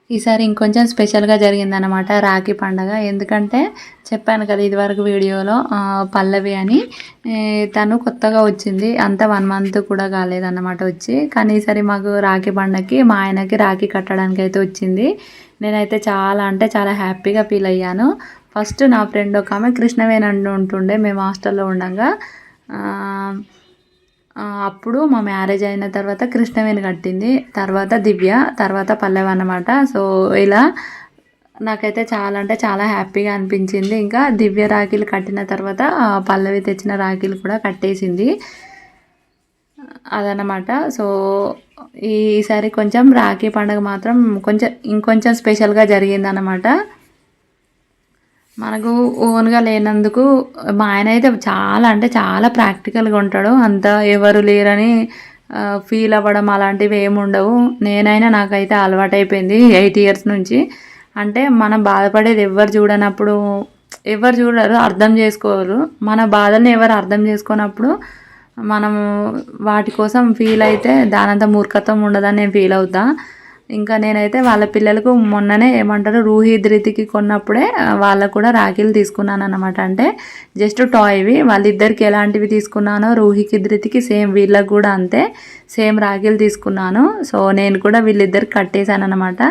ఈసారి ఇంకొంచెం స్పెషల్గా జరిగిందనమాట రాఖీ పండగ. ఎందుకంటే చెప్పాను కదా ఇదివరకు వీడియోలో పల్లవి అని తను కొత్తగా వచ్చింది. అంత 1 మంత్ కూడా కాలేదన్నమాట వచ్చి. కానీ ఈసారి మాకు రాఖీ పండగకి మా ఆయనకి రాఖీ కట్టడానికి అయితే వచ్చింది. నేనైతే చాలా అంటే చాలా హ్యాపీగా ఫీల్ అయ్యాను. ఫస్ట్ నా ఫ్రెండ్ ఒక ఆమె కృష్ణవేణి ఉంటుండే మేము హాస్టల్లో ఉండగా. అప్పుడు మా మ్యారేజ్ అయిన తర్వాత కృష్ణవేణి కట్టింది, తర్వాత దివ్య, తర్వాత పల్లవి అన్నమాట. సో ఇలా నాకైతే చాలా అంటే చాలా హ్యాపీగా అనిపించింది. ఇంకా దివ్య రాఖీలు కట్టిన తర్వాత పల్లవి తెచ్చిన రాఖీలు కూడా కట్టేసింది అదనమాట. సో ఈసారి కొంచెం రాఖీ పండుగ మాత్రం ఇంకొంచెం స్పెషల్గా జరిగిందనమాట. మనకు ఓన్గా లేనందుకు మా ఆయన అయితే చాలా అంటే చాలా ప్రాక్టికల్గా ఉంటాడు. అంత ఎవరు లేరని ఫీల్ అవ్వడం అలాంటివి ఏమి ఉండవు. నేనైనా నాకైతే అలవాటైపోయింది 8 ఇయర్స్ నుంచి. అంటే మనం బాధపడేది ఎవరు చూడనప్పుడు, ఎవరు చూడరు, అర్థం చేసుకోరు. మన బాధల్ని ఎవరు అర్థం చేసుకున్నప్పుడు మనము వాటి కోసం ఫీల్ అయితే దానంత మూర్ఖత్వం ఉండదని నేను ఫీల్ అవుతాను. ఇంకా నేనైతే వాళ్ళ పిల్లలకు మొన్ననే ఏమంటారు రూహి ధృతికి కొన్నప్పుడే వాళ్ళకు కూడా రాఖీలు తీసుకున్నాను అన్నమాట. అంటే జస్ట్ టాయ్వి. వాళ్ళిద్దరికి ఎలాంటివి తీసుకున్నానో రూహికి ధృతికి సేమ్ వీళ్ళకి కూడా అంతే సేమ్ రాఖీలు తీసుకున్నాను. సో నేను కూడా వీళ్ళిద్దరికి కట్టేశాను అనమాట.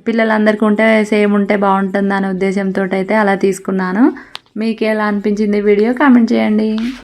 పిల్లలందరికీ ఉంటే సేమ్ ఉంటే బాగుంటుంది అనే ఉద్దేశంతో అయితే అలా తీసుకున్నాను. మీకు ఎలా అనిపించింది వీడియో కామెంట్ చేయండి.